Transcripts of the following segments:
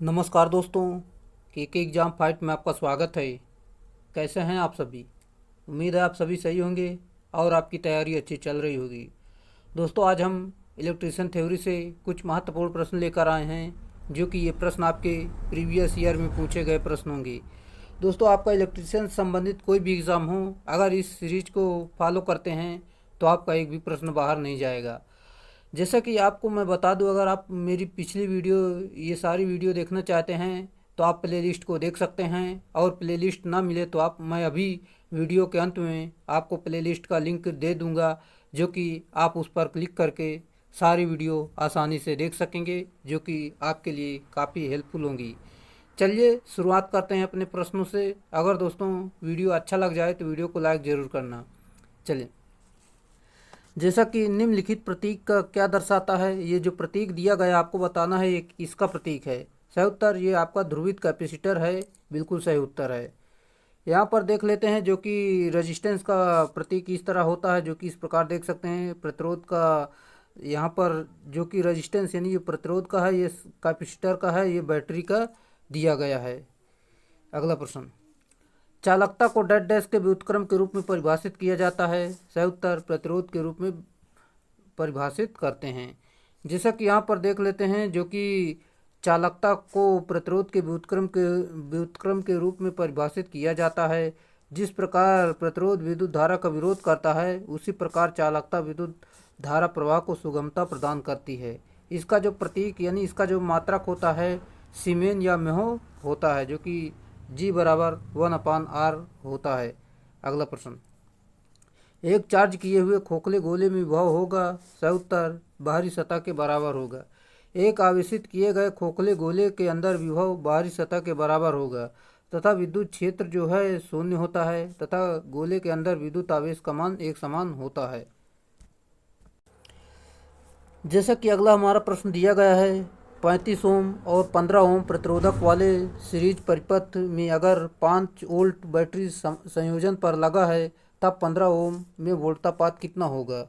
नमस्कार दोस्तों, के एग्ज़ाम फाइट में आपका स्वागत है। कैसे हैं आप सभी? उम्मीद है आप सभी सही होंगे और आपकी तैयारी अच्छी चल रही होगी। दोस्तों, आज हम इलेक्ट्रिशियन थ्योरी से कुछ महत्वपूर्ण प्रश्न लेकर आए हैं, जो कि ये प्रश्न आपके प्रीवियस ईयर में पूछे गए प्रश्न होंगे। दोस्तों, आपका इलेक्ट्रिशियन से संबंधित कोई भी एग्ज़ाम हो, अगर इस सीरीज को फॉलो करते हैं तो आपका एक भी प्रश्न बाहर नहीं जाएगा। जैसा कि आपको मैं बता दूं, अगर आप मेरी पिछली वीडियो, ये सारी वीडियो देखना चाहते हैं तो आप प्लेलिस्ट को देख सकते हैं, और प्लेलिस्ट ना मिले तो मैं अभी वीडियो के अंत में आपको प्लेलिस्ट का लिंक दे दूंगा, जो कि आप उस पर क्लिक करके सारी वीडियो आसानी से देख सकेंगे, जो कि आपके लिए काफ़ी हेल्पफुल होंगी। चलिए शुरुआत करते हैं अपने प्रश्नों से। अगर दोस्तों वीडियो अच्छा लग जाए तो वीडियो को लाइक ज़रूर करना। चलिए, जैसा कि निम्नलिखित प्रतीक का क्या दर्शाता है। ये जो प्रतीक दिया गया आपको बताना है ये किसका प्रतीक है। सही उत्तर ये आपका ध्रुवित कैपेसिटर है, बिल्कुल सही उत्तर है। यहाँ पर देख लेते हैं, जो कि रेजिस्टेंस का प्रतीक इस तरह होता है, जो कि इस प्रकार देख सकते हैं। प्रतिरोध का यहाँ पर जो कि रेजिस्टेंस यानी ये प्रतिरोध का है, ये कैपेसिटर का है, ये बैटरी का दिया गया है। अगला प्रश्न, चालकता को डैश डैश के व्युत्क्रम के रूप में परिभाषित किया जाता है। सही उत्तर प्रतिरोध के रूप में परिभाषित करते हैं। जैसा कि यहाँ पर देख लेते हैं, जो कि चालकता को प्रतिरोध के व्युत्क्रम के रूप में परिभाषित किया जाता है। जिस प्रकार प्रतिरोध विद्युत धारा का विरोध करता है, उसी प्रकार चालकता विद्युत धारा प्रवाह को सुगमता प्रदान करती है। इसका जो प्रतीक यानी इसका जो मात्रक होता है, सीमेन या म्हो होता है, जो कि G बराबर 1/R होता है। अगला प्रश्न, एक चार्ज किए हुए खोखले गोले में विभव होगा। सही उत्तर बाहरी सतह के बराबर होगा। एक आवेशित किए गए खोखले गोले के अंदर विभव बाहरी सतह के बराबर होगा, तथा विद्युत क्षेत्र जो है शून्य होता है, तथा गोले के अंदर विद्युत आवेश का मान एक समान होता है। जैसा कि अगला हमारा प्रश्न दिया गया है, 35 ओम और 15 ओम प्रतिरोधक वाले सीरीज परिपथ में अगर 5 वोल्ट बैटरी संयोजन पर लगा है, तब 15 ओम में वोल्टापात कितना होगा।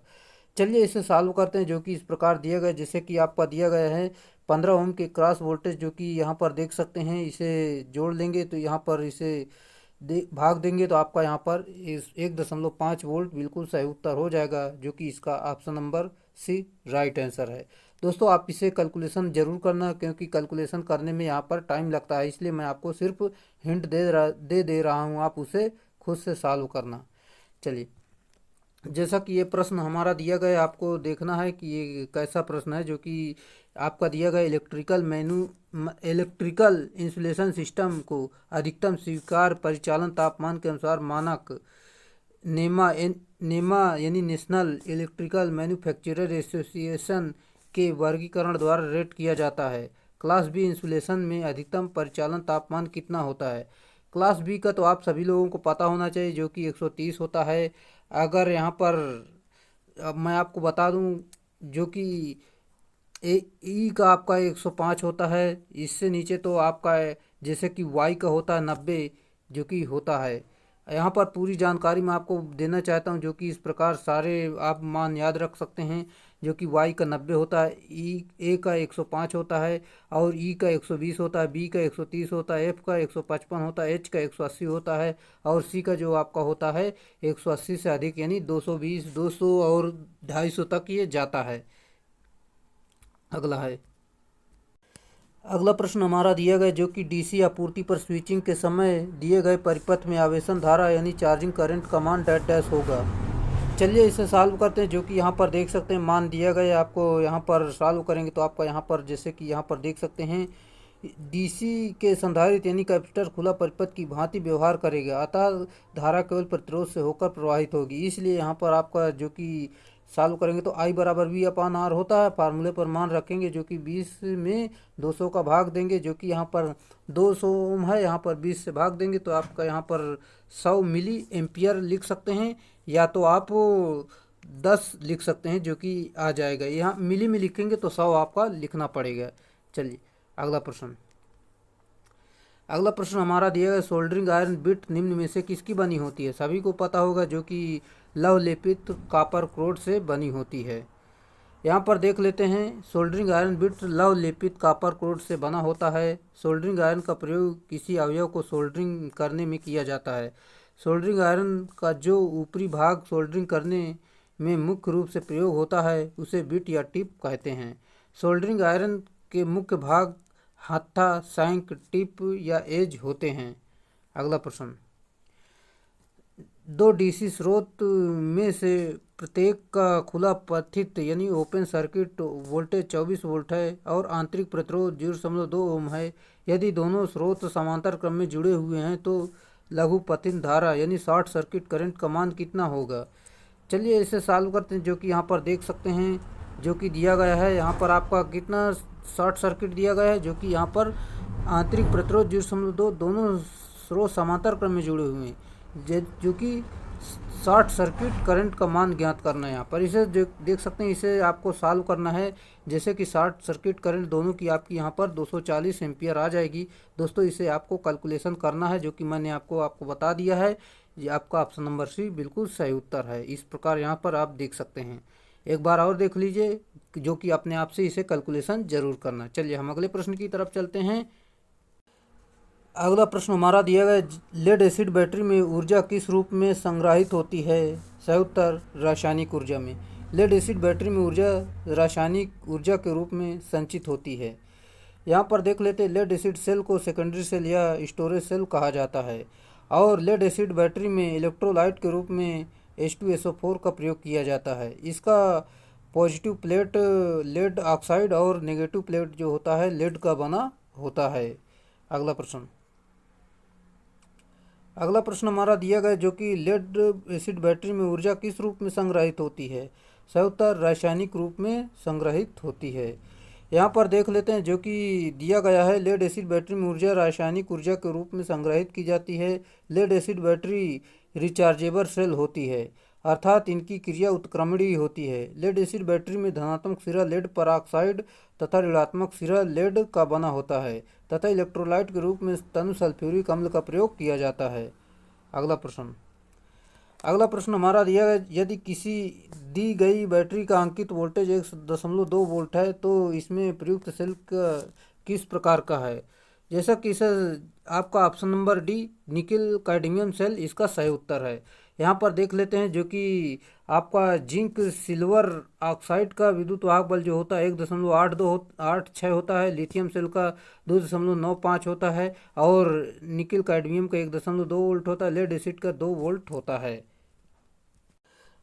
चलिए इसे सॉल्व करते हैं, जो कि इस प्रकार दिया गया, जैसे कि आपका दिया गया है 15 ओम के क्रॉस वोल्टेज, जो कि यहाँ पर देख सकते हैं। इसे जोड़ लेंगे तो यहाँ पर इसे भाग देंगे तो आपका यहाँ पर इस 1.5 वोल्ट बिल्कुल सही उत्तर हो जाएगा, जो कि इसका option number C right answer है। दोस्तों, आप इसे कैलकुलेशन जरूर करना, क्योंकि कैलकुलेशन करने में यहाँ पर टाइम लगता है, इसलिए मैं आपको सिर्फ हिंट दे रहा हूँ, आप उसे खुद से सॉल्व करना। चलिए, जैसा कि ये प्रश्न हमारा दिया गया, आपको देखना है कि ये कैसा प्रश्न है। जो कि आपका दिया गया, इलेक्ट्रिकल इंसुलेशन सिस्टम को अधिकतम स्वीकार परिचालन तापमान के अनुसार मानक नेमा यानी नेशनल इलेक्ट्रिकल मैन्युफैक्चरर एसोसिएशन के वर्गीकरण द्वारा रेट किया जाता है। क्लास बी इंसुलेशन में अधिकतम परिचालन तापमान कितना होता है। क्लास बी का तो आप सभी लोगों को पता होना चाहिए, जो कि 130 होता है। अगर यहाँ पर अब मैं आपको बता दूं, जो कि ई का आपका 105 होता है। इससे नीचे तो आपका जैसे कि वाई का होता है 90, जो कि होता है। यहाँ पर पूरी जानकारी मैं आपको देना चाहता हूँ, जो कि इस प्रकार सारे आप मान याद रख सकते हैं। जो कि वाई का 90 होता है, ई ए का 105 होता है, और ई का 120 होता है, बी का 130 होता है, एफ का 155 होता है, एच का 180 होता है, और सी का जो आपका होता है 180 से अधिक यानी 220, 200 और 250 तक ये जाता है। अगला प्रश्न हमारा दिया गया, जो कि डीसी आपूर्ति पर स्विचिंग के समय दिए गए परिपथ में आवेशन धारा यानी चार्जिंग करंट का मान डैश डैश होगा। चलिए इसे सॉल्व करते हैं, जो कि यहाँ पर देख सकते हैं मान दिया गया। आपको यहाँ पर सॉल्व करेंगे तो आपका यहाँ पर जैसे कि यहाँ पर देख सकते हैं, डीसी के संधारित्र यानी कैपेसिटर खुला परिपथ की भांति व्यवहार करेगा, अतः धारा केवल प्रतिरोध से होकर प्रवाहित होगी। इसलिए यहाँ पर आपका जो कि सॉल्व करेंगे तो आई बराबर V/R होता है। फार्मूले पर मान रखेंगे, जो कि 20 में 200 का भाग देंगे, जो कि यहाँ पर 200 ओम है, यहाँ पर 20 से भाग देंगे तो आपका यहाँ पर 100 मिली एम्पियर लिख सकते हैं, या तो आप 10 लिख सकते हैं, जो कि आ जाएगा। यहाँ मिली में लिखेंगे तो 100 आपका लिखना पड़ेगा। चलिए अगला प्रश्न हमारा दिया गया, सोल्डरिंग आयरन बिट निम्न में से किसकी बनी होती है। सभी को पता होगा, जो कि लव लेपित कॉपर क्रोड से बनी होती है। यहाँ पर देख लेते हैं सोल्डरिंग आयरन बिट लव लेपित कॉपर कोड से बना होता है। सोल्डरिंग आयरन का प्रयोग किसी अवयव को सोल्डरिंग करने में किया जाता है। सोल्डरिंग आयरन का जो ऊपरी भाग सोल्डरिंग करने में मुख्य रूप से प्रयोग होता है उसे बिट या टिप कहते हैं। सोल्डरिंग आयरन के मुख्य भाग हत्था, शैंक, टिप या एज होते हैं। अगला प्रश्न, दो डीसी स्रोत में से प्रत्येक का खुला पथित यानी ओपन सर्किट वोल्टेज 24 वोल्ट है और आंतरिक प्रतिरोध 0.2 ओम है। यदि दोनों स्रोत समांतर क्रम में जुड़े हुए हैं तो लघु पथित धारा यानी शॉर्ट सर्किट करंट का मान कितना होगा। चलिए इसे सॉल्व करते हैं, जो कि यहाँ पर देख सकते हैं जो कि दिया गया है। यहाँ पर आपका कितना शॉर्ट सर्किट दिया गया है, जो कि यहाँ पर आंतरिक प्रतिरोध 0.2, दोनों स्रोत समांतर क्रम में जुड़े हुए हैं, जो कि शॉर्ट सर्किट करंट का मान ज्ञात करना है। यहाँ पर इसे देख सकते हैं, इसे आपको सॉल्व करना है। जैसे कि शॉर्ट सर्किट करंट दोनों की आपकी यहाँ पर 240 एम्पियर आ जाएगी। दोस्तों इसे आपको कैलकुलेशन करना है, जो कि मैंने आपको बता दिया है। ये आपका ऑप्शन नंबर सी बिल्कुल सही उत्तर है। इस प्रकार यहाँ पर आप देख सकते हैं। एक बार और देख लीजिए, जो कि अपने आप से इसे कैलकुलेशन जरूर करना। चलिए हम अगले प्रश्न की तरफ चलते हैं। अगला प्रश्न हमारा दिया गया, लेड एसिड बैटरी में ऊर्जा किस रूप में संग्रहित होती है। सही उत्तर रासायनिक ऊर्जा में। लेड एसिड बैटरी में ऊर्जा रासायनिक ऊर्जा के रूप में संचित होती है। यहाँ पर देख लेते हैं, लेड एसिड सेल को सेकेंडरी सेल या स्टोरेज सेल कहा जाता है और लेड एसिड बैटरी में इलेक्ट्रोलाइट के रूप में H2SO4 का प्रयोग किया जाता है। इसका पॉजिटिव प्लेट लेड ऑक्साइड और नेगेटिव प्लेट जो होता है लेड का बना होता है। अगला प्रश्न हमारा दिया गया, जो कि लेड एसिड बैटरी में ऊर्जा किस रूप में संग्रहित होती है। सही उत्तर रासायनिक रूप में संग्रहित होती है। यहाँ पर देख लेते हैं, जो कि दिया गया है, लेड एसिड बैटरी में ऊर्जा रासायनिक ऊर्जा के रूप में संग्रहित की जाती है। Lead acid battery rechargeable cell होती है, अर्थात इनकी क्रिया उत्क्रमणीय होती है। लेड एसिड बैटरी में धनात्मक सिरा लेड परऑक्साइड तथा ऋणात्मक सिरा लेड का बना होता है तथा इलेक्ट्रोलाइट के रूप में तनु सल्फ्यूरिक अम्ल का प्रयोग किया जाता है। अगला प्रश्न हमारा दिया है, यदि किसी दी गई बैटरी का अंकित वोल्टेज 1.2 वोल्ट है तो इसमें प्रयुक्त सेल किस प्रकार का है। जैसा कि इसे आपका option number D nickel cadmium cell इसका सही उत्तर है। यहाँ पर देख लेते हैं, जो कि आपका जिंक सिल्वर ऑक्साइड का विद्युत वाहक बल जो होता है 1.86 होता है। लिथियम सेल का 2.95 होता है और निकिल कैडमियम का 1.2 वोल्ट होता है। लेड एसिड का 2 वोल्ट होता है।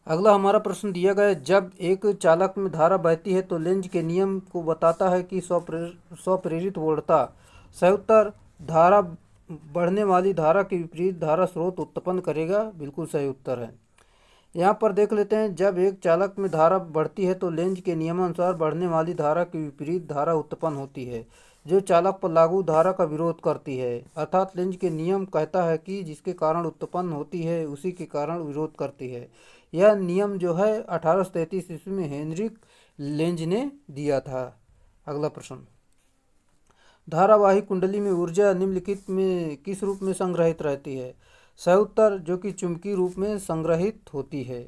अगला हमारा प्रश्न दिया गया है, जब एक चालक में धारा बहती है तो लेंज के नियम को बताता है कि स्वप्रेरित वोल्टता। सही उत्तर धारा बढ़ने वाली धारा के विपरीत धारा स्रोत उत्पन्न करेगा, बिल्कुल सही उत्तर है। यहाँ पर देख लेते हैं, जब एक चालक में धारा बढ़ती है तो लेंज के नियमानुसार बढ़ने वाली धारा के विपरीत धारा उत्पन्न होती है, जो चालक पर लागू धारा का विरोध करती है। अर्थात लेंज के नियम कहता है कि जिसके कारण उत्पन्न होती है उसी के कारण विरोध करती है। यह नियम जो है 1833 ईस्वी में हेनरिक लेंज ने दिया था। अगला प्रश्न, धारावाही कुंडली में ऊर्जा निम्नलिखित में किस रूप में संग्रहित रहती है। सही उत्तर जो कि चुंबकीय रूप में संग्रहित होती है।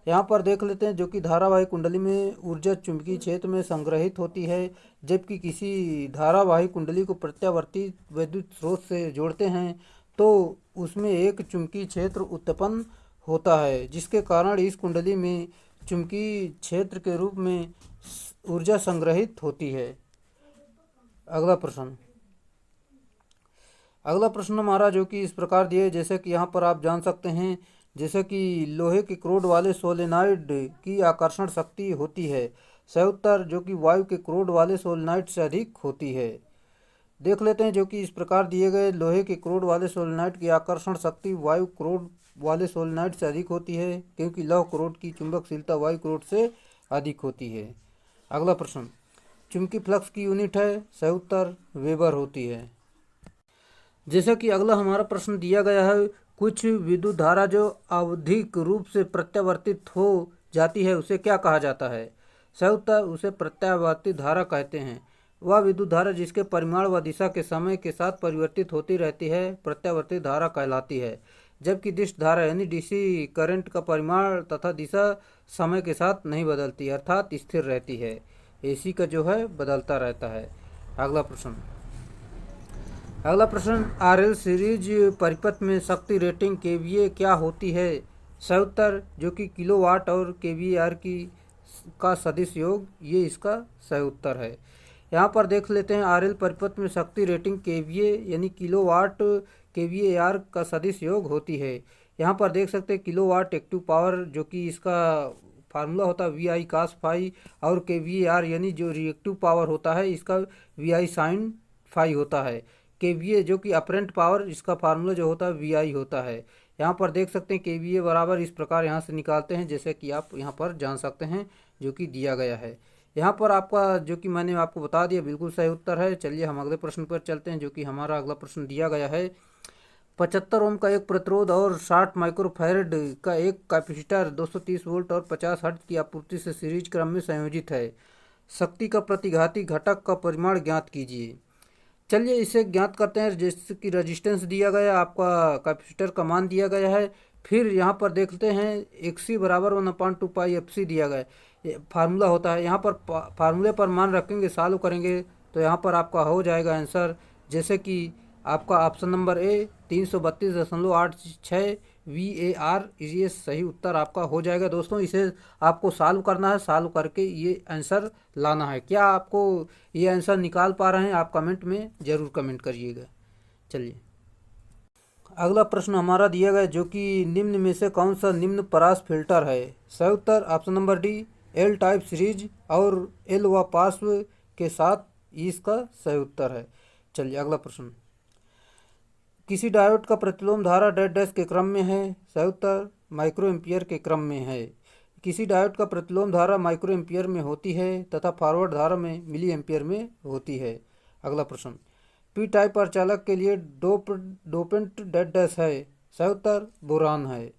यहाँ पर देख लेते हैं, जो कि धारावाही कुंडली में ऊर्जा चुंबकीय क्षेत्र में संग्रहित होती है, जबकि किसी धारावाही कुंडली को प्रत्यावर्ती विद्युत स्रोत से जोड़ते हैं तो उसमें एक चुंबकीय क्षेत्र उत्पन्न होता है, जिसके कारण इस कुंडली में चुंबकीय क्षेत्र के रूप में ऊर्जा संग्रहित होती है। अगला प्रश्न हमारा जो कि इस प्रकार दिया है, जैसे कि यहाँ पर आप जान सकते हैं, जैसे कि लोहे के क्रोड वाले सोलेनाइड की आकर्षण शक्ति होती है। सही उत्तर जो कि वायु के क्रोड वाले सोलेनाइड से अधिक होती है। देख लेते हैं, जो कि इस प्रकार दिए गए, लोहे के क्रोड वाले सोलेनाइड की आकर्षण शक्ति वायु क्रोड वाले सोलेनाइड से अधिक होती है, क्योंकि लौह क्रोड की चुंबकशीलता वायु क्रोड से अधिक होती है। अगला प्रश्न, चुंबकीय फ्लक्स की यूनिट है। सही उत्तर वेबर होती है। जैसा कि अगला हमारा प्रश्न दिया गया है, कुछ विद्युत धारा जो आवधिक रूप से प्रत्यावर्तित हो जाती है उसे क्या कहा जाता है। सही उत्तर उसे प्रत्यावर्ती धारा कहते हैं। वह विद्युत धारा जिसके परिमाण व दिशा के समय के साथ परिवर्तित होती रहती है प्रत्यावर्ती धारा कहलाती है। जबकि डिश धारा यानी डीसी करंट का परिमाण तथा दिशा समय के साथ नहीं बदलती, अर्थात स्थिर रहती है। एसी का जो है बदलता रहता है। अगला प्रश्न आरएल सीरीज परिपथ में शक्ति रेटिंग केवीए क्या होती है? सही उत्तर जो कि किलोवाट और केवीआर की का सदिश योग, ये इसका सही उत्तर है। यहाँ पर देख लेते हैं आरएल परिपथ में शक्ति रेटिंग केवीए यानी किलोवाट केवीएआर का सदिश योग होती है। यहाँ पर देख सकते हैं किलोवाट एक्टिव पावर जो कि इसका फार्मूला होता है वी आई कास फाई, और केवीएआर यानी जो रिएक्टिव पावर होता है इसका वी आई साइन फाई होता है। केवीए जो कि अपरेंट पावर, इसका फार्मूला जो होता है वी आई होता है। यहाँ पर देख सकते हैं केवीए बराबर इस प्रकार यहाँ से निकालते हैं, जैसे कि आप यहाँ पर जान सकते हैं, जो कि दिया गया है। यहाँ पर आपका जो कि मैंने आपको बता दिया बिल्कुल सही उत्तर है। चलिए हम अगले प्रश्न पर चलते हैं, जो कि हमारा अगला प्रश्न दिया गया है 75 ओम का एक प्रतिरोध और 60 माइक्रोफैरड का एक कैपेसिटर 230 वोल्ट और 50 हर्ट्ज की आपूर्ति से सीरीज क्रम में संयोजित है। शक्ति का प्रतिघाती घटक का परिमाण ज्ञात कीजिए। चलिए इसे ज्ञात करते हैं। जैसे कि रेजिस्टेंस दिया गया, आपका कैपेसिटर का मान दिया गया है, फिर यहाँ पर देखते हैं एक्सी बराबर 1/2 पाई एफ सी दिया गया फार्मूला होता है। यहाँ पर फार्मूले पर मान रखेंगे, सॉल्व करेंगे तो यहाँ पर आपका हो जाएगा आंसर, जैसे कि आपका ऑप्शन नंबर ए 332.86 VAR, ये सही उत्तर आपका हो जाएगा। दोस्तों इसे आपको सॉल्व करना है, सॉल्व करके ये आंसर लाना है। क्या आपको ये आंसर निकाल पा रहे हैं? आप कमेंट में ज़रूर कमेंट करिएगा। चलिए अगला प्रश्न हमारा दिया गया, जो कि निम्न में से कौन सा निम्न परास फिल्टर है? सही उत्तर option number D L type series और एल व पार्श्व के साथ, इसका सही उत्तर है। चलिए अगला प्रश्न, किसी डायोड का प्रतिलोम धारा डैश डैश के क्रम में है? सही उत्तर माइक्रो एम्पियर के क्रम में है। किसी डायोड का प्रतिलोम धारा माइक्रो एम्पियर में होती है तथा फॉरवर्ड धारा में मिली एम्पियर में होती है। अगला प्रश्न, पी टाइप अर्धचालक के लिए डोपेंट डैश डैश है? सही उत्तर बोरान है।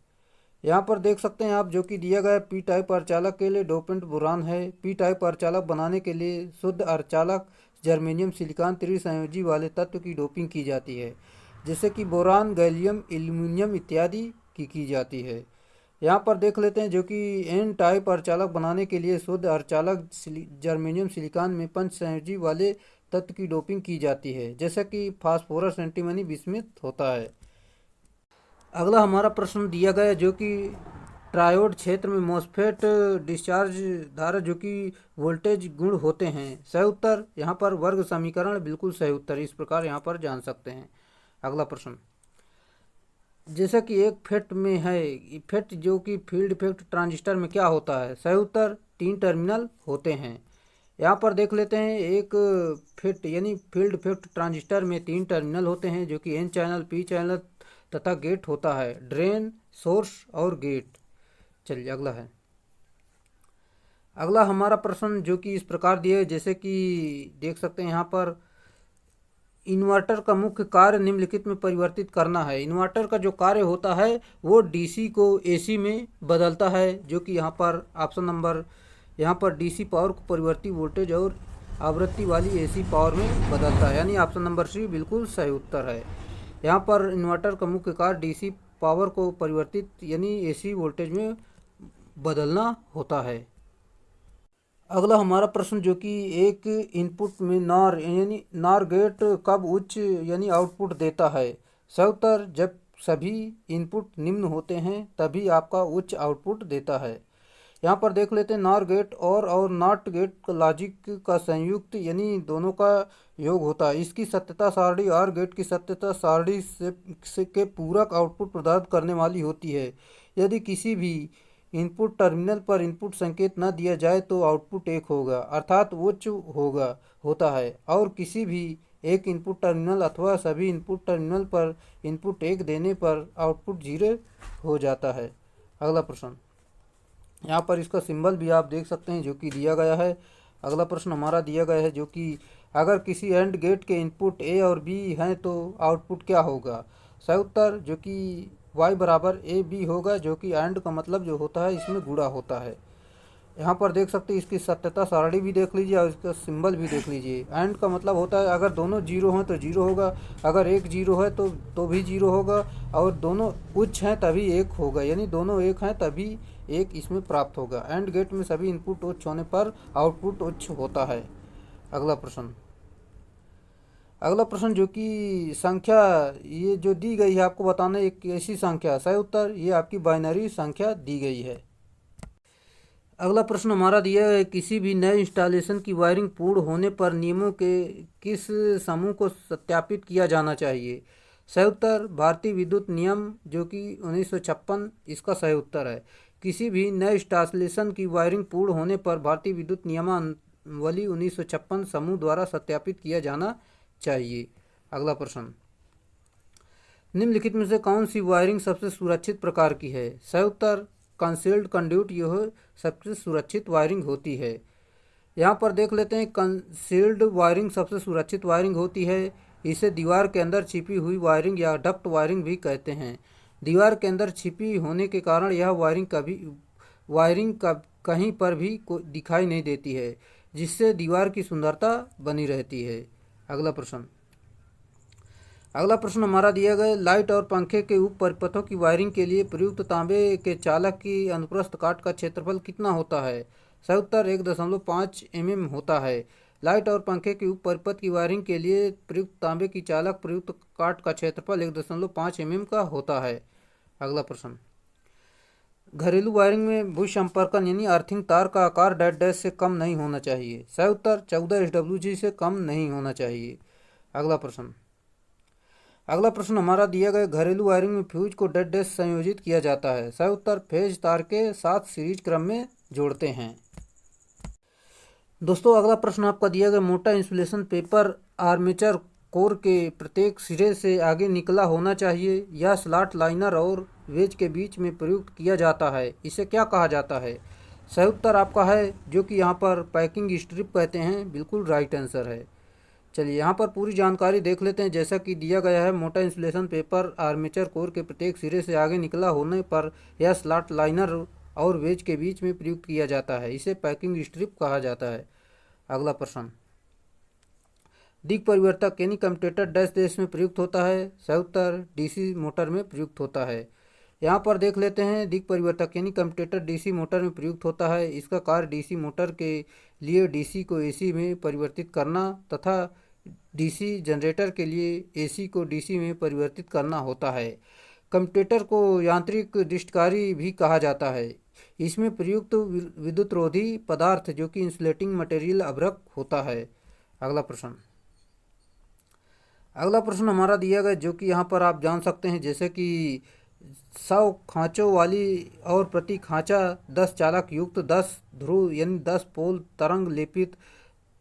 यहाँ पर देख सकते हैं आप, जो कि दिया गया पी टाइप अर्धचालक के लिए डोपेंट बोरान है। पी टाइप अर्धचालक बनाने के लिए शुद्ध अर्धचालक जर्मेनियम सिलिकॉन त्रिसंयोजी वाले तत्व की डोपिंग की जाती है, जैसे कि बोरान, गैलियम, एल्यूमिनियम इत्यादि की जाती है। यहाँ पर देख लेते हैं, जो कि एन टाइप अर्धचालक बनाने के लिए शुद्ध अर्धचालक जर्मेनियम सिलिकॉन में पंचसंयोजी वाले तत्व की डोपिंग की जाती है, जैसे कि फास्फोरस एंटीमनी विस्मित होता है। अगला हमारा प्रश्न दिया गया, जो कि ट्रायोड क्षेत्र में मॉसफेट डिस्चार्ज धारा जो कि वोल्टेज गुण होते हैं। सही उत्तर यहाँ पर वर्ग समीकरण बिल्कुल सही उत्तर, इस प्रकार यहाँ पर जान सकते हैं। अगला प्रश्न, जैसा कि एक फेट में है, फेट जो कि फील्ड इफेक्ट ट्रांजिस्टर में क्या होता है? सही उत्तर 3 टर्मिनल होते हैं। यहाँ पर देख लेते हैं, एक फेट यानी फील्ड इफेक्ट ट्रांजिस्टर में 3 टर्मिनल होते हैं, जो कि एन चैनल, पी चैनल तथा गेट होता है, ड्रेन, सोर्स और गेट। चलिए अगला है, अगला हमारा प्रश्न जो कि इस प्रकार दिया है, जैसे कि देख सकते हैं यहाँ पर इन्वर्टर का मुख्य कार्य निम्नलिखित में परिवर्तित करना है। इन्वर्टर का जो कार्य होता है वो डीसी को एसी में बदलता है, जो कि यहाँ पर ऑप्शन नंबर, यहाँ पर डीसी पावर को परिवर्ती वोल्टेज और आवृत्ति वाली एसी पावर में बदलता है, यानी ऑप्शन नंबर सी बिल्कुल सही उत्तर है। यहाँ पर इन्वर्टर का मुख्य कार्य डीसी पावर को परिवर्तित यानी एसी वोल्टेज में बदलना होता है। अगला हमारा प्रश्न, जो कि एक इनपुट में नार यानी नार गेट कब उच्च यानी आउटपुट देता है? सही उत्तर जब सभी इनपुट निम्न होते हैं तभी आपका उच्च आउटपुट देता है। यहाँ पर देख लेते हैं, नार गेट और नॉट गेट का लॉजिक का संयुक्त यानी दोनों का योग होता है। इसकी सत्यता सारणी और गेट की सत्यता सारणी से के पूरक आउटपुट प्रदान करने वाली होती है। यदि किसी भी इनपुट टर्मिनल पर इनपुट संकेत न दिया जाए तो आउटपुट 1 होगा, अर्थात उच्च होता है, और किसी भी एक इनपुट टर्मिनल अथवा सभी इनपुट टर्मिनल पर इनपुट 1 देने पर आउटपुट 0 हो जाता है। अगला प्रश्न, यहाँ पर इसका सिंबल भी आप देख सकते हैं, जो कि दिया गया है। अगला प्रश्न हमारा दिया गया है, जो कि अगर किसी एंड गेट के इनपुट ए और बी हैं तो आउटपुट क्या होगा? सही उत्तर जो कि y बराबर ए बी होगा, जो कि एंड का मतलब जो होता है इसमें गुणा होता है। यहाँ पर देख सकते हैं, इसकी सत्यता सारणी भी देख लीजिए और इसका सिंबल भी देख लीजिए। एंड का मतलब होता है अगर दोनों जीरो हैं तो जीरो होगा, अगर एक जीरो है तो भी जीरो होगा, और दोनों उच्च हैं तभी एक होगा, यानी दोनों एक हैं तभी एक इसमें प्राप्त होगा। एंड गेट में सभी इनपुट उच्च होने पर आउटपुट उच्च होता है। अगला प्रश्न, अगला प्रश्न जो कि संख्या ये जो दी गई है आपको बताना एक ऐसी संख्या, सही उत्तर ये आपकी बाइनरी संख्या दी गई है। अगला प्रश्न हमारा दिया है, किसी भी नए इंस्टॉलेशन की वायरिंग पूर्ण होने पर नियमों के किस समूह को सत्यापित किया जाना चाहिए? सही उत्तर भारतीय विद्युत नियम जो कि 1956 इसका सही उत्तर है। किसी भी नए इंस्टॉलेशन की वायरिंग पूर्ण होने पर भारतीय विद्युत नियमावली 1956 समूह द्वारा सत्यापित किया जाना चाहिए। अगला प्रश्न, निम्नलिखित में से कौन सी वायरिंग सबसे सुरक्षित प्रकार की है? सही उत्तर कंसील्ड कंड्यूट यह सबसे सुरक्षित वायरिंग होती है। यहाँ पर देख लेते हैं, कंसील्ड वायरिंग सबसे सुरक्षित वायरिंग होती है। इसे दीवार के अंदर छिपी हुई वायरिंग या डक्ट वायरिंग भी कहते हैं। दीवार के अंदर छिपी होने के कारण यह वायरिंग कहीं पर भी दिखाई नहीं देती है, जिससे दीवार की सुंदरता बनी रहती है। अगला प्रश्न, अगला प्रश्न हमारा दिया गया, लाइट और पंखे के उप परिपथों की वायरिंग के लिए प्रयुक्त तांबे के चालक की अनुप्रस्थ काट का क्षेत्रफल कितना होता है? सही उत्तर 1.5 mm होता है। लाइट और पंखे के उप परिपथ की वायरिंग के लिए प्रयुक्त तांबे की चालक प्रयुक्त काट का क्षेत्रफल 1.5 mm का होता है। अगला प्रश्न, घरेलू वायरिंग में भूसंपर्कन यानी अर्थिंग तार का आकार डैश से कम नहीं होना चाहिए। सही उत्तर 14 SWG से कम नहीं होना चाहिए। अगला प्रश्न, अगला प्रश्न हमारा दिया गया, घरेलू वायरिंग में फ्यूज को डैश संयोजित किया जाता है। सही उत्तर फेज तार के साथ सीरीज क्रम में जोड़ते हैं। दोस्तों अगला प्रश्न आपका दिया गया, मोटा इंसुलेशन पेपर आर्मेचर कोर के प्रत्येक सिरे से आगे निकला होना चाहिए या स्लॉट लाइनर और वेज के बीच में प्रयुक्त किया जाता है, इसे क्या कहा जाता है? सही उत्तर आपका है जो कि यहाँ पर पैकिंग स्ट्रिप कहते हैं, बिल्कुल राइट आंसर है। चलिए यहाँ पर पूरी जानकारी देख लेते हैं। जैसा कि दिया गया है, मोटा इंसुलेशन पेपर आर्मेचर कोर के प्रत्येक सिरे से आगे निकला होने पर यह स्लॉट लाइनर और वेज के बीच में प्रयुक्त किया जाता है, इसे पैकिंग स्ट्रिप कहा जाता है। अगला प्रश्न, दिक् परिवर्तक यानी कम्यूटेटर डैश देश में प्रयुक्त होता है। सही उत्तर डीसी मोटर में प्रयुक्त होता है। यहाँ पर देख लेते हैं, दिक् परिवर्तक यानी कम्यूटेटर डीसी मोटर में प्रयुक्त होता है। इसका कार्य डीसी मोटर के लिए डीसी को एसी में परिवर्तित करना तथा डीसी जनरेटर के लिए एसी को डीसी में परिवर्तित करना होता है। कम्यूटेटर को यांत्रिक डिस्टकारी भी कहा जाता है। इसमें प्रयुक्त विद्युतरोधी पदार्थ जो कि इंसुलेटिंग मटेरियल अभ्रक होता है। अगला प्रश्न, अगला प्रश्न हमारा दिया गया जो कि यहाँ पर आप जान सकते हैं, जैसे कि 100 खांचों वाली और प्रति खांचा 10 चालक युक्त 10 ध्रुव यानी 10 पोल तरंग लेपित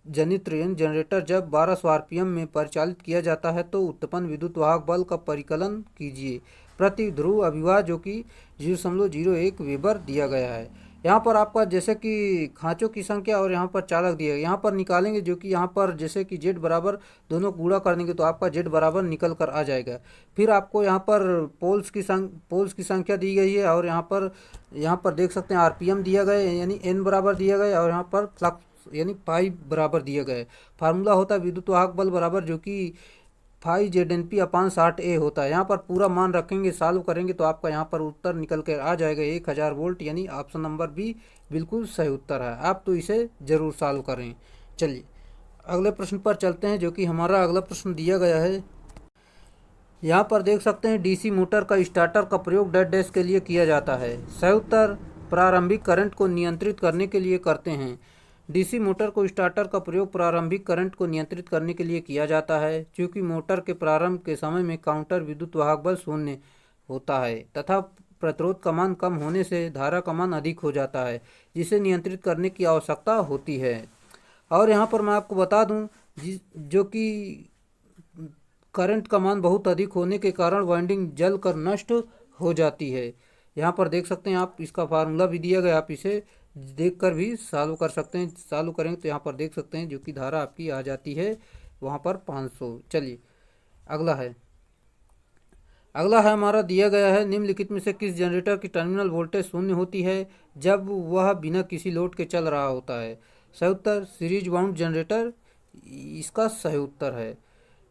जनित्र यानी जनरेटर जब 1200 RPM में परिचालित किया जाता है तो उत्पन्न विद्युत वाहक बल का परिकलन कीजिए। प्रति ध्रुव अभिवाह जो कि 0.01 वेबर दिया गया है। यहाँ पर आपका जैसे कि खांचों की संख्या और यहाँ पर चालक दिया है, यहाँ पर निकालेंगे जो कि यहाँ पर जैसे कि जेड बराबर दोनों गुणा कर देंगे तो आपका जेड बराबर निकल कर आ जाएगा। फिर आपको यहाँ पर पोल्स की संख्या दी गई है और यहाँ पर देख सकते हैं RPM दिया गया है यानी n बराबर दिया गया है और यहाँ पर फ्लक्स यानी पाई बराबर दिया गया है। फार्मूला होता है विद्युत वाहक बल बराबर जो कि 5ZNP/60A होता है। यहाँ पर पूरा मान रखेंगे, सॉल्व करेंगे तो आपका यहाँ पर उत्तर निकल कर आ जाएगा 1000 वोल्ट, यानी ऑप्शन नंबर बी बिल्कुल सही उत्तर है। आप तो इसे ज़रूर सॉल्व करें। चलिए अगले प्रश्न पर चलते हैं जो कि हमारा अगला प्रश्न दिया गया है। यहाँ पर देख सकते हैं डीसी मोटर का स्टार्टर का प्रयोग डैश के लिए किया जाता है। सही उत्तर प्रारंभिक करंट को नियंत्रित करने के लिए करते हैं। डीसी मोटर को स्टार्टर का प्रयोग प्रारंभिक करंट को नियंत्रित करने के लिए किया जाता है, क्योंकि मोटर के प्रारंभ के समय में काउंटर विद्युत वाहक बल शून्य होता है तथा प्रतिरोध का मान कम होने से धारा का मान अधिक हो जाता है, जिसे नियंत्रित करने की आवश्यकता होती है। और यहाँ पर मैं आपको बता दूँ जो कि करंट का मान बहुत अधिक होने के कारण वाइंडिंग जल कर नष्ट हो जाती है। यहाँ पर देख सकते हैं आप, इसका फार्मूला भी दिया गया, आप इसे देखकर भी सॉल्व कर सकते हैं। सॉल्व करेंगे तो यहाँ पर देख सकते हैं जो कि धारा आपकी आ जाती है वहाँ पर 500। चलिए अगला है, अगला है हमारा दिया गया है, निम्नलिखित में से किस जनरेटर की टर्मिनल वोल्टेज शून्य होती है जब वह बिना किसी लोड के चल रहा होता है? सही उत्तर सीरीज बाउंड जनरेटर इसका सही उत्तर है।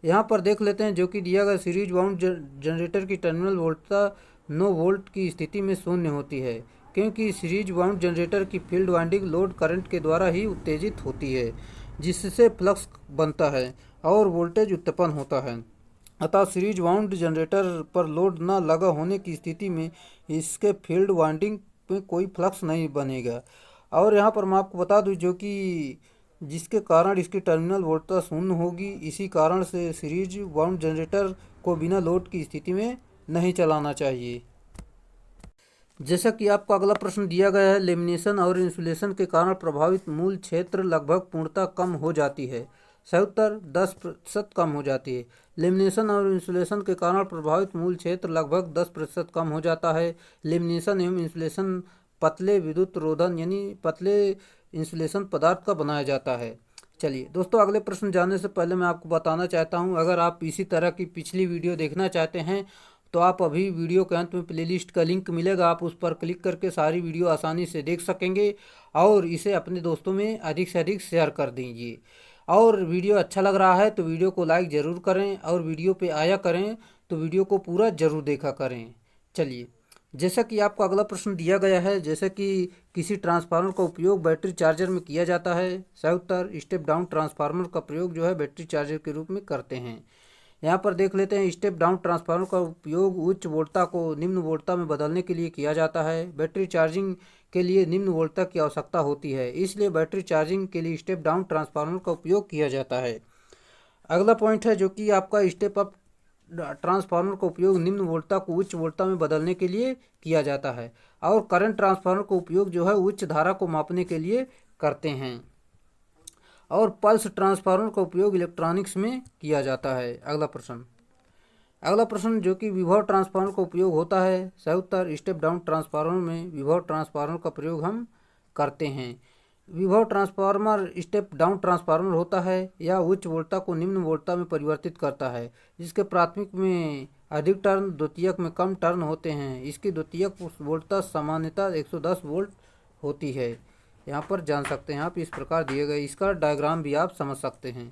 यहाँ पर देख लेते हैं, जो कि दिया गया सीरीज बाउंड जनरेटर की टर्मिनल वोल्टता 9 वोल्ट की स्थिति में शून्य होती है, क्योंकि सीरीज बाउंड जनरेटर की फील्ड वाइंडिंग लोड करंट के द्वारा ही उत्तेजित होती है, जिससे फ्लक्स बनता है और वोल्टेज उत्पन्न होता है। अतः सीरीज बाउंड जनरेटर पर लोड न लगा होने की स्थिति में इसके फील्ड वाइंडिंग में कोई फ्लक्स नहीं बनेगा। और यहाँ पर मैं आपको बता दूं, जो कि जिसके कारण इसकी टर्मिनल वोल्टता शून्य होगी, इसी कारण से सीरीज बाउंड जनरेटर को बिना लोड की स्थिति में नहीं चलाना चाहिए। जैसा कि आपको अगला प्रश्न दिया गया है, लेमिनेशन और इंसुलेशन के कारण प्रभावित मूल क्षेत्र लगभग पूर्णतः कम हो जाती है। सही उत्तर 10% कम हो जाती है। लेमिनेशन और इंसुलेशन के कारण प्रभावित मूल क्षेत्र लगभग 10% कम हो जाता है। लेमिनेशन एवं इंसुलेशन पतले विद्युत रोधन यानी पतले इंसुलेशन पदार्थ का बनाया जाता है। चलिए दोस्तों, अगले प्रश्न जानने से पहले मैं आपको बताना चाहता हूं, अगर आप इसी तरह की पिछली वीडियो देखना चाहते हैं तो आप अभी वीडियो के अंत में प्लेलिस्ट का लिंक मिलेगा, आप उस पर क्लिक करके सारी वीडियो आसानी से देख सकेंगे और इसे अपने दोस्तों में अधिक से अधिक शेयर कर दीजिए। और वीडियो अच्छा लग रहा है तो वीडियो को लाइक ज़रूर करें और वीडियो पे आया करें तो वीडियो को पूरा ज़रूर देखा करें। चलिए, जैसा कि आपको अगला प्रश्न दिया गया है, जैसे कि किसी ट्रांसफार्मर का उपयोग बैटरी चार्जर में किया जाता है। सही उत्तर स्टेप डाउन ट्रांसफार्मर का प्रयोग जो है बैटरी चार्जर के रूप में करते हैं। यहाँ पर देख लेते हैं, स्टेप डाउन ट्रांसफार्मर का उपयोग उच्च वोल्टता को निम्न वोल्टता में बदलने के लिए किया जाता है। बैटरी चार्जिंग के लिए निम्न वोल्टता की आवश्यकता होती है, इसलिए बैटरी चार्जिंग के लिए स्टेप डाउन ट्रांसफार्मर का उपयोग किया जाता है। अगला पॉइंट है, जो कि आपका स्टेप अप ट्रांसफार्मर का उपयोग निम्न वोल्टता को उच्च वोल्टता में बदलने के लिए किया जाता है। और करंट ट्रांसफार्मर का उपयोग जो है उच्च धारा को मापने के लिए करते हैं। और पल्स ट्रांसफार्मर का उपयोग इलेक्ट्रॉनिक्स में किया जाता है। अगला प्रश्न जो कि विभव ट्रांसफार्मर का उपयोग होता है। सही उत्तर स्टेप डाउन ट्रांसफार्मर में विभव ट्रांसफार्मर का प्रयोग हम करते हैं। विभव ट्रांसफार्मर स्टेप डाउन ट्रांसफार्मर होता है, यह उच्च वोल्टता को निम्न वोल्टता में परिवर्तित करता है, जिसके प्राथमिक में अधिक टर्न द्वितीयक में कम टर्न होते हैं। इसकी द्वितीयक वोल्टता सामान्यतः 110 वोल्ट होती है। यहाँ पर जान सकते हैं आप, इस प्रकार दिए गए, इसका डायग्राम भी आप समझ सकते हैं।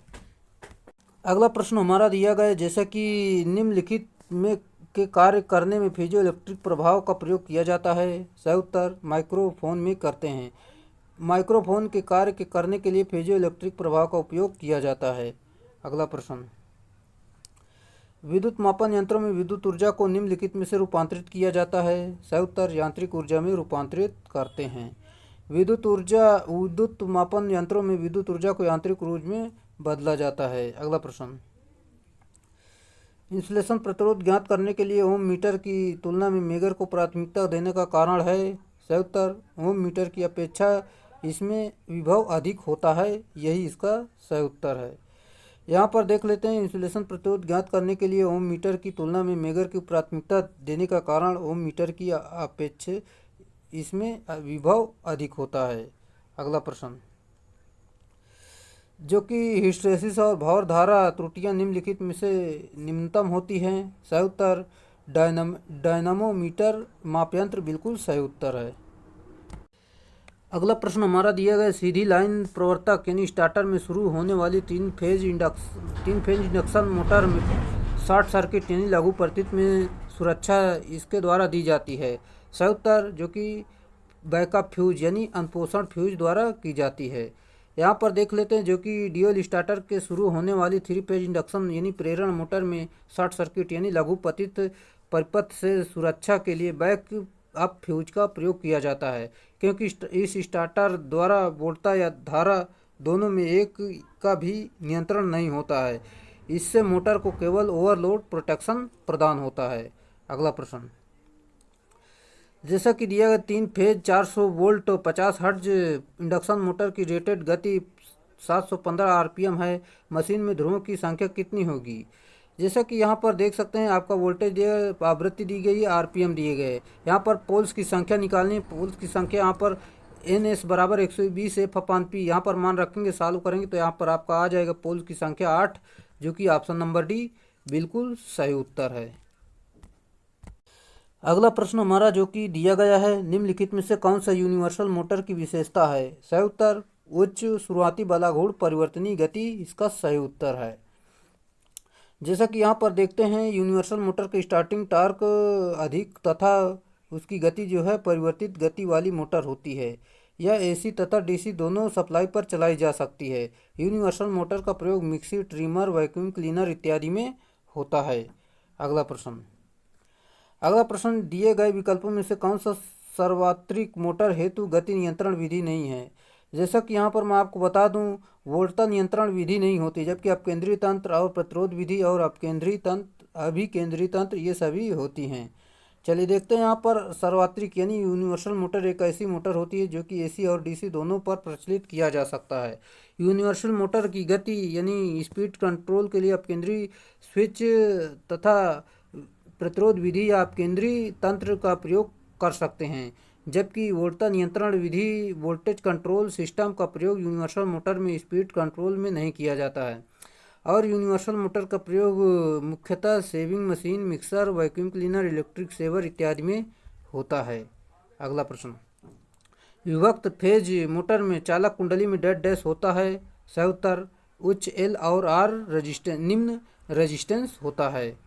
अगला प्रश्न हमारा दिया गया है, जैसा कि निम्नलिखित में के कार्य करने में पीजो इलेक्ट्रिक प्रभाव का प्रयोग किया जाता है। सही उत्तर माइक्रोफोन में करते हैं। माइक्रोफोन के कार्य के करने के लिए पीजो इलेक्ट्रिक प्रभाव का उपयोग किया जाता है। अगला प्रश्न, विद्युत मापन यंत्रों में विद्युत ऊर्जा को निम्नलिखित में से रूपांतरित किया जाता है। सही उत्तर यांत्रिक ऊर्जा में रूपांतरित करते हैं। विद्युत मापन यंत्रों में विद्युत ऊर्जा को यांत्रिक ऊर्जा में बदला जाता है। अगला प्रश्न, इंसुलेशन प्रतिरोध ज्ञात करने के लिए ओम मीटर की तुलना में मेगर को प्राथमिकता देने का कारण है। सही उत्तर ओम मीटर की अपेक्षा इसमें विभव अधिक होता है, यही इसका सही उत्तर है। यहाँ पर देख लेते हैं, इंसुलेशन प्रतिरोध ज्ञात करने के लिए ओम मीटर की तुलना में मेगर की प्राथमिकता देने का कारण ओम मीटर की अपेक्षा इसमें विभव अधिक होता है। अगला प्रश्न, जो कि हिस्टैरिसीस और भंवर धारा त्रुटियां निम्नलिखित में से निम्नतम होती हैं। सही उत्तर डायनामोमीटर मापयंत्र बिल्कुल सही उत्तर है। अगला प्रश्न हमारा दिया गया, सीधी लाइन प्रवर्तक यानी स्टार्टर में शुरू होने वाली तीन फेज इंडक्शन मोटर में शॉर्ट सर्किट यानी लघु परिस्थित में सुरक्षा इसके द्वारा दी जाती है। सही उत्तर जो कि बैकअप फ्यूज यानी अनपोषण फ्यूज द्वारा की जाती है। यहाँ पर देख लेते हैं, जो कि ड्यूल स्टार्टर के शुरू होने वाली 3 फेज इंडक्शन यानी प्रेरण मोटर में शॉर्ट सर्किट यानी लघु पतित परिपथ से सुरक्षा के लिए बैक अप फ्यूज का प्रयोग किया जाता है, क्योंकि इस स्टार्टर द्वारा वोल्टता या धारा दोनों में एक का भी नियंत्रण नहीं होता है। इससे मोटर को केवल ओवरलोड प्रोटेक्शन प्रदान होता है। अगला प्रश्न, जैसा कि दिया गया 3 phase 400 volt 50 hertz induction motor की रेटेड गति 715 आरपीएम है। मशीन में ध्रुवों की संख्या कितनी होगी? जैसा कि यहाँ पर देख सकते हैं, आपका वोल्टेज दिया, आवृत्ति दी गई है, आरपीएम दिए गए। यहाँ पर पोल्स की संख्या निकालनी है। पोल्स की संख्या यहाँ पर NS बराबर 120 F/P यहाँ पर मान रखेंगे, सॉल्व करेंगे तो यहाँ पर आपका आ जाएगा पोल्स की संख्या 8, जो कि ऑप्शन नंबर डी बिल्कुल सही उत्तर है। अगला प्रश्न हमारा जो कि दिया गया है, निम्नलिखित में से कौन सा यूनिवर्सल मोटर की विशेषता है? सही उत्तर उच्च शुरुआती बलाघूर्ण परिवर्तनीय गति इसका सही उत्तर है। जैसा कि यहाँ पर देखते हैं, यूनिवर्सल मोटर की स्टार्टिंग टॉर्क अधिक तथा उसकी गति जो है परिवर्तित गति वाली मोटर होती है। यह एसी तथा डीसी दोनों सप्लाई पर चलाई जा सकती है। यूनिवर्सल मोटर का प्रयोग मिक्सी, ट्रिमर, वैक्यूम क्लीनर इत्यादि में होता है। अगला प्रश्न दिए गए विकल्पों में से कौन सा सार्वत्रिक मोटर हेतु गति नियंत्रण विधि नहीं है? जैसा कि यहाँ पर मैं आपको बता दूं, वोल्टता नियंत्रण विधि नहीं होती, जबकि अपकेंद्री तंत्र और प्रतिरोध विधि और अपकेंद्री तंत्र, अभिकेंद्री तंत्र ये सभी होती हैं। चलिए देखते हैं यहाँ पर सार्वत्रिक यानी यूनिवर्सल मोटर एक ऐसी मोटर होती है जो कि एसी और डीसी दोनों पर प्रचलित किया जा सकता है। यूनिवर्सल मोटर की गति यानी स्पीड कंट्रोल के लिए अपकेंद्री स्विच तथा प्रतिरोध विधि या अपकेंद्री तंत्र का प्रयोग कर सकते हैं, जबकि वोल्टता नियंत्रण विधि वोल्टेज कंट्रोल सिस्टम का प्रयोग यूनिवर्सल मोटर में स्पीड कंट्रोल में नहीं किया जाता है। और यूनिवर्सल मोटर का प्रयोग मुख्यतः shaving machine, mixer, vacuum cleaner, electric shaver इत्यादि में होता है। अगला प्रश्न, विभक्त फेज मोटर में चालक कुंडली में डेड डैश होता है? सही उत्तर उच्च एल और आर रजिस्टेंस, निम्न रजिस्टेंस होता है।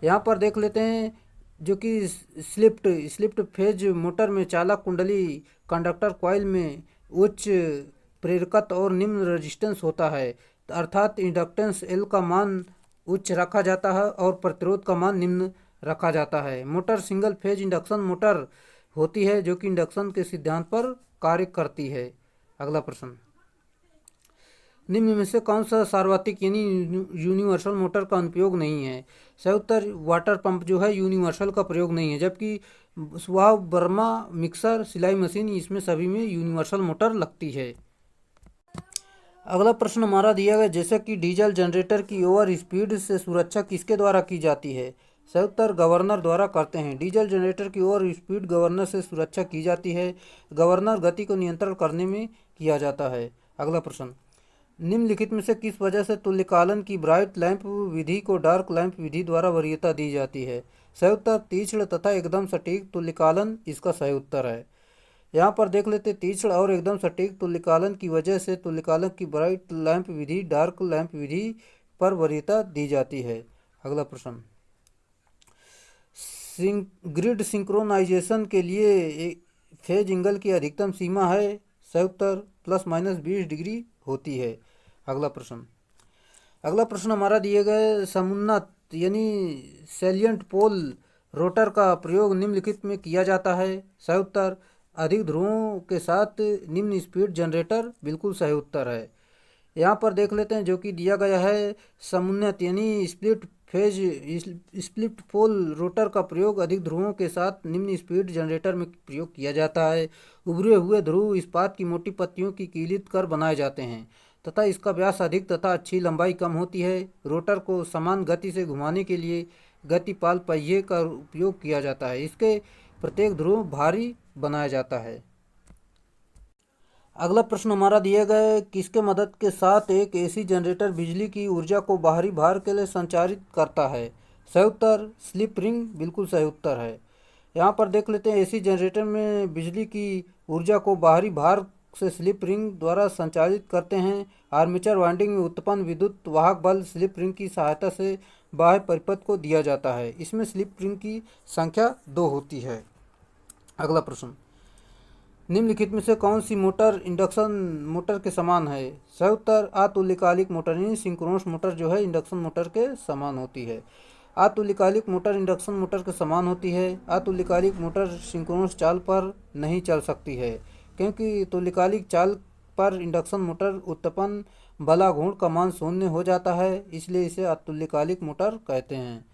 यहाँ पर देख लेते हैं, जो कि स्लिप्ट फेज मोटर में चालक कुंडली कंडक्टर कॉइल में उच्च प्रेरकत्व और निम्न रेजिस्टेंस होता है, अर्थात इंडक्टेंस एल का मान उच्च रखा जाता है और प्रतिरोध का मान निम्न रखा जाता है। Motor single phase induction motor होती है जो कि इंडक्शन के सिद्धांत पर कार्य करती है। अगला प्रश्न, निम्न में से कौन सा सार्वत्रिक यानी यूनिवर्सल मोटर का अनुप्रयोग नहीं है? सही उत्तर वाटर पंप जो है यूनिवर्सल का प्रयोग नहीं है, जबकि सुहाव, बर्मा, मिक्सर, सिलाई मशीन इसमें सभी में यूनिवर्सल मोटर लगती है। अगला प्रश्न हमारा दिया गया, जैसे कि डीजल जनरेटर की ओवर स्पीड से सुरक्षा किसके द्वारा की जाती है? सही उत्तर गवर्नर द्वारा करते हैं। डीजल जनरेटर की ओवर स्पीड गवर्नर से सुरक्षा की जाती है। गवर्नर गति को नियंत्रण करने में किया जाता है। अगला प्रश्न, निम्नलिखित में से किस वजह से तुल्यकालन की ब्राइट लैंप विधि को डार्क लैंप विधि द्वारा वरीयता दी जाती है? सही उत्तर तीक्ष्ण तथा एकदम सटीक तुल्यकालन इसका सही उत्तर है। यहाँ पर देख लेते, तीक्ष्ण और एकदम सटीक तुल्यकालन की वजह से तुल्यकालन की ब्राइट लैंप विधि डार्क लैंप विधि पर वरीयता दी जाती है। अगला प्रश्न, ग्रिड सिंक्रोनाइजेशन के लिए फेज एंगल की अधिकतम सीमा है? सही उत्तर ±20 डिग्री होती है। अगला प्रश्न हमारा दिए गए, समुन्नत यानी सैलिएंट पोल रोटर का प्रयोग निम्नलिखित में किया जाता है? सही उत्तर अधिक ध्रुवों के साथ निम्न स्पीड जनरेटर बिल्कुल सही उत्तर है। यहाँ पर देख लेते हैं, जो कि दिया गया है, समुन्नत यानी स्प्लिट पोल रोटर का प्रयोग अधिक ध्रुवों के साथ निम्न स्पीड जनरेटर में प्रयोग किया जाता है। उभरे हुए ध्रुव इस्पात की मोटी पत्तियों की कीलित कर बनाए जाते हैं तथा इसका व्यास अधिक तथा अच्छी लंबाई कम होती है। रोटर को समान गति से घुमाने के लिए गतिपाल पहिए का उपयोग किया जाता है। इसके प्रत्येक ध्रुव भारी बनाया जाता है। अगला प्रश्न हमारा दिया गया है, किसके मदद के साथ एक एसी जनरेटर बिजली की ऊर्जा को बाहरी भार के लिए संचारित करता है? सही उत्तर स्लिप रिंग बिल्कुल सही उत्तर है। यहाँ पर देख लेते हैं, एसी जनरेटर में बिजली की ऊर्जा को बाहरी भार से स्लिप रिंग द्वारा संचालित करते हैं। आर्मेचर वाइंडिंग में उत्पन्न विद्युत वाहक बल स्लिप रिंग की सहायता से बाह्य परिपथ को दिया जाता है। इसमें स्लिप रिंग की संख्या 2 होती है। अगला प्रश्न, निम्नलिखित में से कौन सी मोटर इंडक्शन मोटर के समान है? सही उत्तर अतुल्यकालिक मोटर यानी सिंक्रोनस मोटर जो है इंडक्शन मोटर के समान होती है। अतुल्यकालिक मोटर इंडक्शन मोटर के समान होती है। अतुल्यकालिक मोटर सिंक्रोनस चाल पर नहीं चल सकती है, क्योंकि तुल्यकालिक चाल पर इंडक्शन मोटर उत्पन्न बलाघूर्ण का मान 0 हो जाता है, इसलिए इसे अतुल्यकालिक मोटर कहते हैं।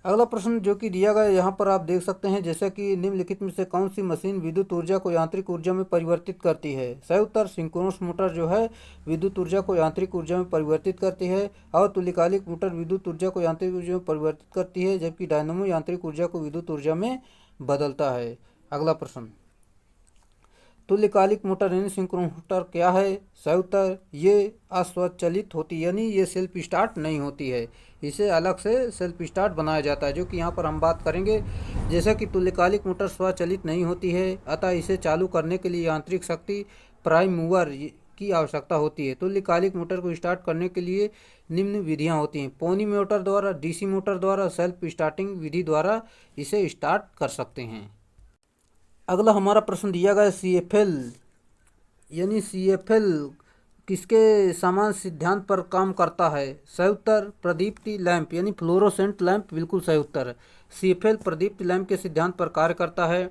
अगला प्रश्न जो कि दिया गया, यहाँ पर आप देख सकते हैं, जैसे कि निम्नलिखित में से कौन सी मशीन विद्युत ऊर्जा को यांत्रिक ऊर्जा में परिवर्तित करती है? सही उत्तर सिंक्रोनस मोटर जो है विद्युत ऊर्जा को यांत्रिक ऊर्जा में परिवर्तित करती है और तुल्यकालिक मोटर विद्युत ऊर्जा को यांत्रिक ऊर्जा में परिवर्तित करती है, जबकि डायनामो यांत्रिक ऊर्जा को विद्युत ऊर्जा में बदलता है। अगला प्रश्न, तुल्यकालिक मोटर यानी सिंक्रोनस मोटर क्या है? सही उत्तर, ये अस्वचालित होती यानी ये सेल्फ स्टार्ट नहीं होती है, इसे अलग से सेल्फ स्टार्ट बनाया जाता है, जो कि यहाँ पर हम बात करेंगे। जैसा कि तुल्यकालिक मोटर स्वचालित नहीं होती है, अतः इसे चालू करने के लिए यांत्रिक शक्ति प्राइम मूवर की आवश्यकता होती है। तुल्यकालिक मोटर को स्टार्ट करने के लिए निम्न विधियां होती हैं। पोनी मोटर द्वारा, डीसी मोटर द्वारा, सेल्फ स्टार्टिंग विधि द्वारा इसे स्टार्ट कर सकते हैं। अगला हमारा प्रश्न दिया गया CFL यानी CFL किसके समान सिद्धांत पर काम करता है? सही उत्तर, प्रदीप्ति लैंप यानी फ्लोरोसेंट लैंप बिल्कुल सही उत्तर है। CFL प्रदीप्ति लैंप के सिद्धांत पर कार्य करता है।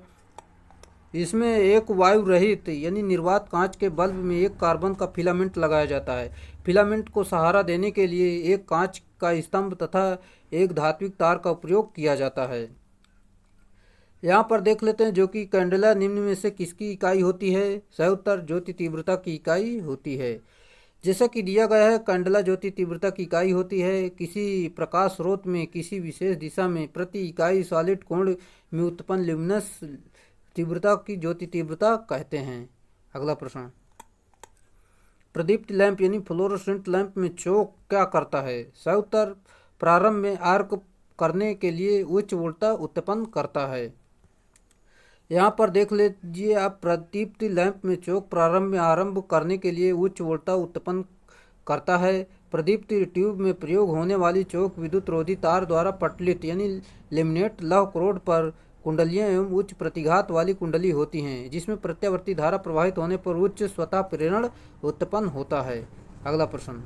इसमें एक वायु रहित यानी निर्वात कांच के बल्ब में एक कार्बन का फिलामेंट लगाया जाता है। फिलामेंट को सहारा देने के लिए एक कांच का स्तंभ तथा एक धात्विक तार का प्रयोग किया जाता है। यहाँ पर देख लेते हैं, जो कि कैंडेला निम्न में से किसकी इकाई होती है? सही उत्तर, ज्योति तीव्रता की इकाई होती है। जैसा कि दिया गया है, कैंडेला ज्योति तीव्रता की इकाई होती है। किसी प्रकाश स्रोत में किसी विशेष दिशा में प्रति इकाई सॉलिड कोण में उत्पन्न ल्यूमिनस तीव्रता की ज्योति तीव्रता कहते हैं। अगला प्रश्न, प्रदीप्त लैंप यानी फ्लोरोसेंट लैंप में चौक क्या करता है? सही उत्तर, प्रारंभ में आर्क करने के लिए उच्च वोल्टता उत्पन्न करता है। यहाँ पर देख लीजिए आप, प्रदीप्त लैंप में चौक प्रारंभ में आरंभ करने के लिए उच्च वोल्टता उत्पन्न करता है। प्रदीप्त ट्यूब में प्रयोग होने वाली चौक विद्युत रोधी तार द्वारा पटलित यानी लेमिनेट लौह क्रोड पर कुंडलियां एवं उच्च प्रतिघात वाली कुंडली होती हैं, जिसमें प्रत्यावर्ती धारा प्रवाहित होने पर उच्च स्वतः प्रेरण उत्पन्न होता है। अगला प्रश्न,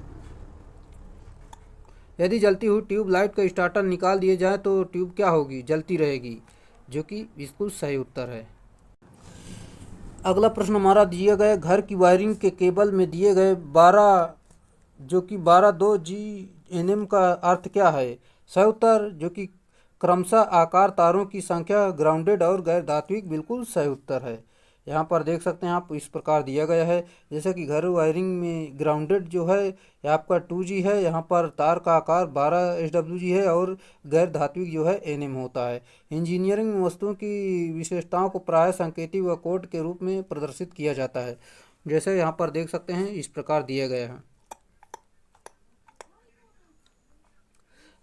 यदि जलती हुई ट्यूब लाइट का स्टार्टर निकाल दिए जाए तो ट्यूब क्या होगी? जलती रहेगी, जो कि बिल्कुल सही उत्तर है। अगला प्रश्न हमारा दिया गया, घर की वायरिंग के केबल में दिए गए 12 जो कि 12 2 GNM का अर्थ क्या है? सही उत्तर, जो कि क्रमशः आकार तारों की संख्या ग्राउंडेड और गैर धात्विक बिल्कुल सही उत्तर है। यहाँ पर देख सकते हैं आप, इस प्रकार दिया गया है, जैसे कि घर वायरिंग में ग्राउंडेड जो है ये आपका 2G है, यहाँ पर तार का आकार 12 SWG है और गैर धात्विक जो है NM होता है। इंजीनियरिंग वस्तुओं की विशेषताओं को प्रायः संकेती व कोड के रूप में प्रदर्शित किया जाता है, जैसे यहाँ पर देख सकते हैं, इस प्रकार दिया गया है।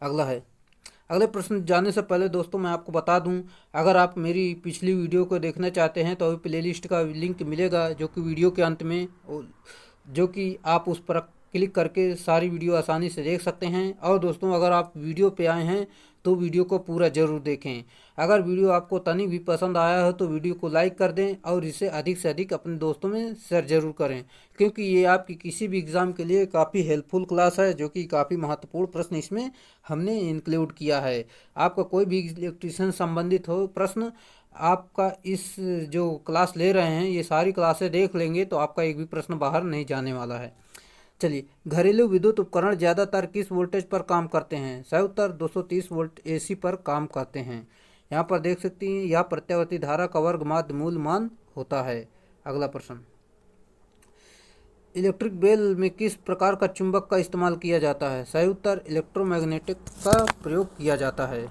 अगला है, अगले प्रश्न जाने से पहले दोस्तों मैं आपको बता दूं, अगर आप मेरी पिछली वीडियो को देखना चाहते हैं तो अभी प्लेलिस्ट का लिंक मिलेगा, जो कि वीडियो के अंत में, जो कि आप उस पर क्लिक करके सारी वीडियो आसानी से देख सकते हैं। और दोस्तों, अगर आप वीडियो पे आए हैं तो वीडियो को पूरा ज़रूर देखें। अगर वीडियो आपको तनिक भी पसंद आया हो तो वीडियो को लाइक कर दें और इसे अधिक से अधिक अपने दोस्तों में शेयर जरूर करें, क्योंकि ये आपकी किसी भी एग्ज़ाम के लिए काफ़ी हेल्पफुल क्लास है, जो कि काफ़ी महत्वपूर्ण प्रश्न इसमें हमने इंक्लूड किया है। आपका कोई भी इलेक्ट्रीशियन संबंधित हो प्रश्न, आपका इस जो क्लास ले रहे हैं ये सारी क्लासें देख लेंगे तो आपका एक भी प्रश्न बाहर नहीं जाने वाला है। चलिए, घरेलू विद्युत उपकरण ज़्यादातर किस वोल्टेज पर काम करते हैं? सही उत्तर, 230 वोल्ट AC पर काम करते हैं। यहाँ पर देख सकती हैं, यह प्रत्यावर्ती धारा का वर्ग माध्य मूल मान होता है। अगला प्रश्न, इलेक्ट्रिक बेल में किस प्रकार का चुंबक का इस्तेमाल किया जाता है? सही उत्तर, इलेक्ट्रोमैग्नेटिक का प्रयोग किया जाता है।